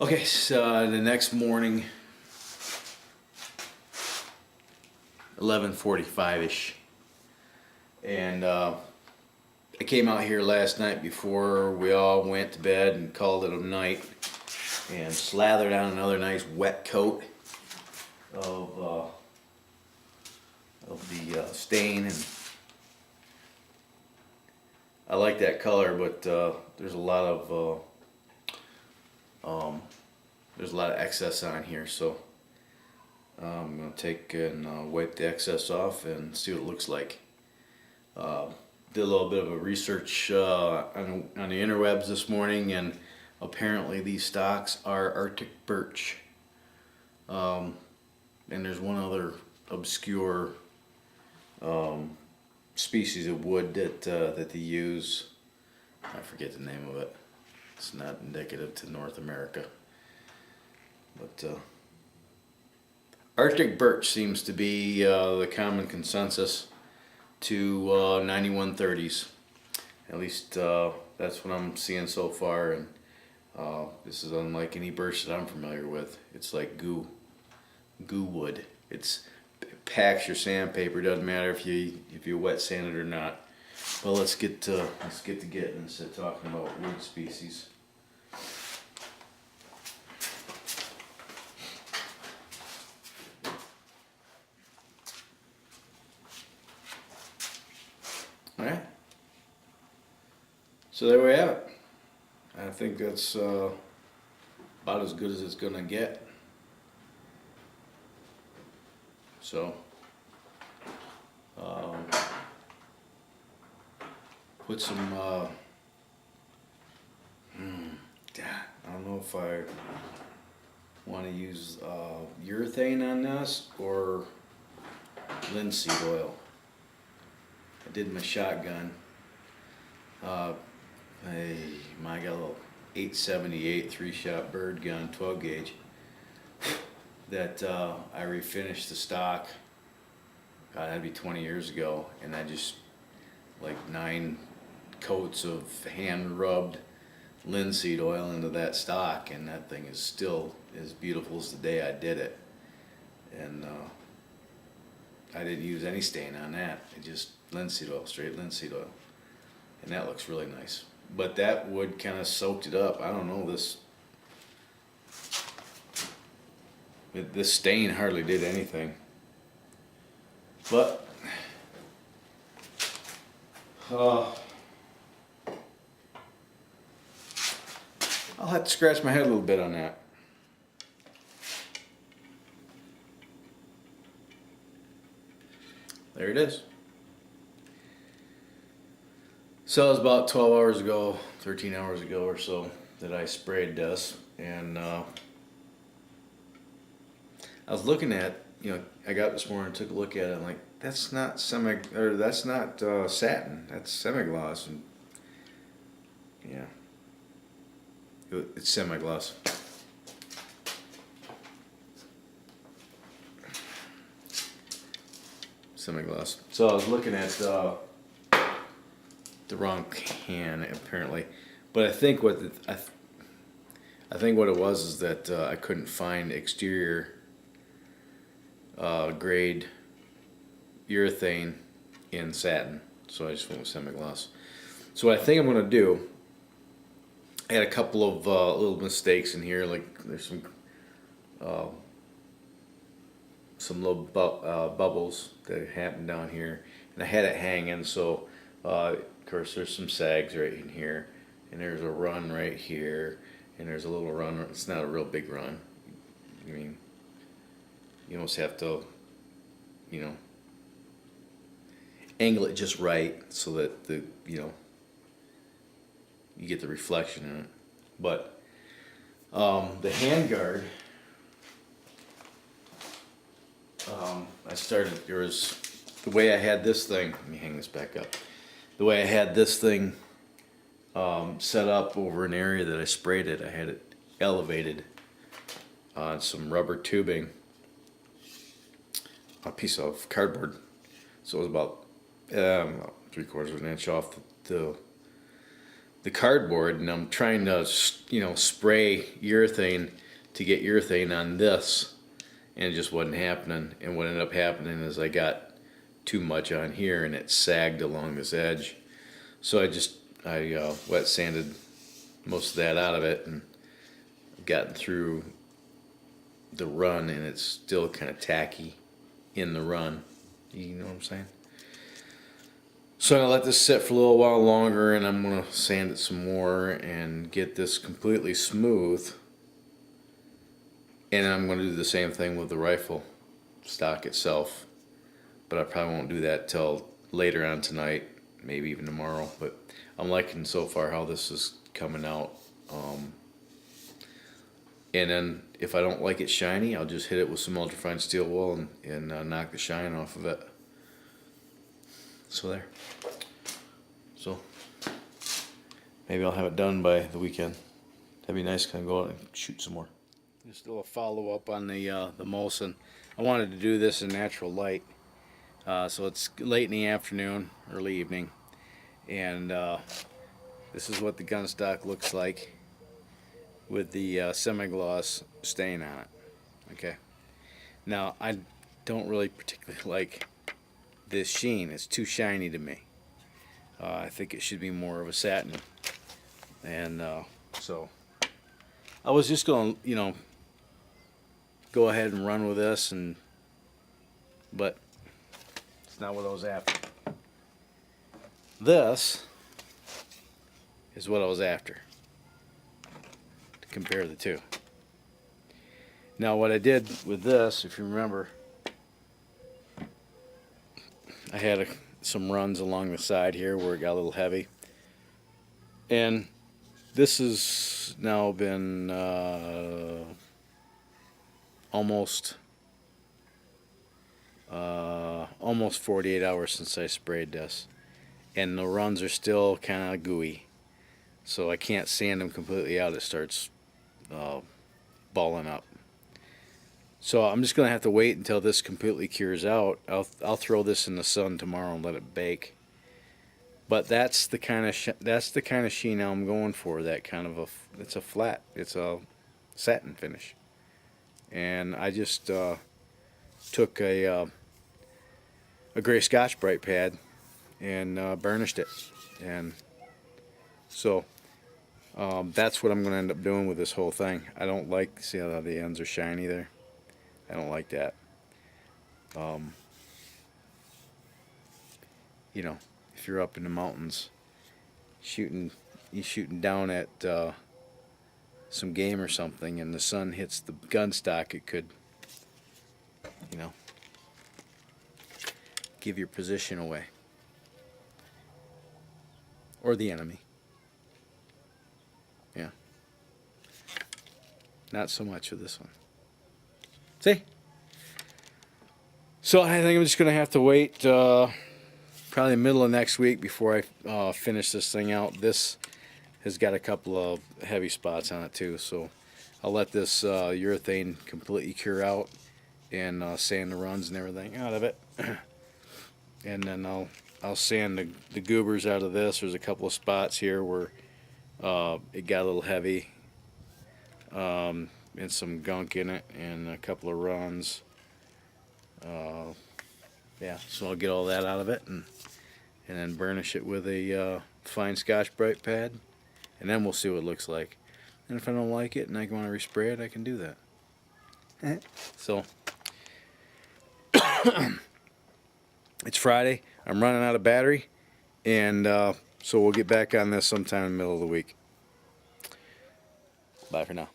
Okay, so the next morning, 11:45ish, and I came out here last night before we all went to bed and called it a night, and slathered on another nice wet coat of the stain, and I like that color, but there's a lot of excess on here, so I'm gonna take and wipe the excess off and see what it looks like. Did a little bit of a research on the interwebs this morning, and apparently these stocks are Arctic birch. And there's one other obscure species of wood that they use. I forget the name of it. It's not indicative to North America. But Arctic birch seems to be the common consensus to 9130s. At least that's what I'm seeing so far, and this is unlike any birch that I'm familiar with. It's like goo wood. It packs your sandpaper. Doesn't matter if you wet sand it or not. Well, let's get to getting instead of talking about wood species. Alright, so there we have it. I think that's about as good as it's gonna get. So put some I don't know if I want to use urethane on this or linseed oil. I did my shotgun. I got a little 878 3-shot bird gun, 12 gauge. That I refinished the stock. God, that'd be 20 years ago, and I just like 9 coats of hand rubbed linseed oil into that stock, and that thing is still as beautiful as the day I did it. And I didn't use any stain on that. I just linseed oil, straight linseed oil, and that looks really nice. But that wood kind of soaked it up. I don't know, this stain hardly did anything. But I'll have to scratch my head a little bit on that. There it is. So it was about 12 hours ago, 13 hours ago or so that I sprayed this, and I was looking at, I got up this morning and took a look at it. I'm like, that's not satin, that's semi-gloss, and yeah, it's semi-gloss. Semi-gloss. So I was looking at the wrong can apparently, but I think what I think what it was is that I couldn't find exterior grade urethane in satin, so I just went with semi-gloss. So what I think I'm gonna do, I had a couple of little mistakes in here, like there's some little bubbles that happened down here, and I had it hanging, so of course there's some sags right in here, and there's a run right here, and there's a little run. It's not a real big run. I mean, you almost have to, angle it just right so that you get the reflection in it. But the handguard, the way I had this thing, let me hang this back up. The way I had this thing set up over an area that I sprayed it, I had it elevated on some rubber tubing, a piece of cardboard. So it was about 3/4 of an inch off the the cardboard, and I'm trying to, you know, spray urethane to get urethane on this, and it just wasn't happening. And what ended up happening is I got too much on here and it sagged along this edge. So I wet sanded most of that out of it and gotten through the run, and it's still kind of tacky in the run. You know what I'm saying? So I'm gonna let this sit for a little while longer, and I'm gonna sand it some more and get this completely smooth. And I'm gonna do the same thing with the rifle stock itself, but I probably won't do that till later on tonight, maybe even tomorrow. But I'm liking so far how this is coming out. And then if I don't like it shiny, I'll just hit it with some ultrafine steel wool and knock the shine off of it. So there. So maybe I'll have it done by the weekend. That'd be nice. Kind of go out and shoot some more. Just a little follow up on the Mosin. I wanted to do this in natural light. So it's late in the afternoon, early evening, and this is what the gun stock looks like with the semi-gloss stain on it. Okay. Now I don't really particularly like this sheen. It's too shiny to me. I think it should be more of a satin. And so I was just going to, you know, go ahead and run with this, but it's not what I was after. This is what I was after, to compare the two. Now what I did with this, if you remember, I had some runs along the side here where it got a little heavy, and this has now been almost 48 hours since I sprayed this, and the runs are still kind of gooey, so I can't sand them completely out. It starts balling up. So I'm just gonna have to wait until this completely cures out. I'll throw this in the sun tomorrow and let it bake. But that's the kind of sheen I'm going for. That kind of it's a flat, it's a satin finish. And I just took a gray Scotch-Brite pad and burnished it, and so that's what I'm going to end up doing with this whole thing. I don't like, see how the ends are shiny there? I don't like that. You know, if you're up in the mountains shooting down at some game or something, and the sun hits the gun stock, it could, you know, give your position away, or the enemy. Yeah, not so much with this one. See? So I think I'm just gonna have to wait probably the middle of next week before I finish this thing out. This has got a couple of heavy spots on it too, so I'll let this urethane completely cure out and sand the runs and everything out of it. And then I'll sand the goobers out of this. There's a couple of spots here where it got a little heavy, and some gunk in it, and a couple of runs. Yeah, so I'll get all that out of it and then burnish it with a fine Scotch-Brite pad, and then we'll see what it looks like. And if I don't like it and I want to respray it, I can do that. So it's Friday. I'm running out of battery, and so we'll get back on this sometime in the middle of the week. Bye for now.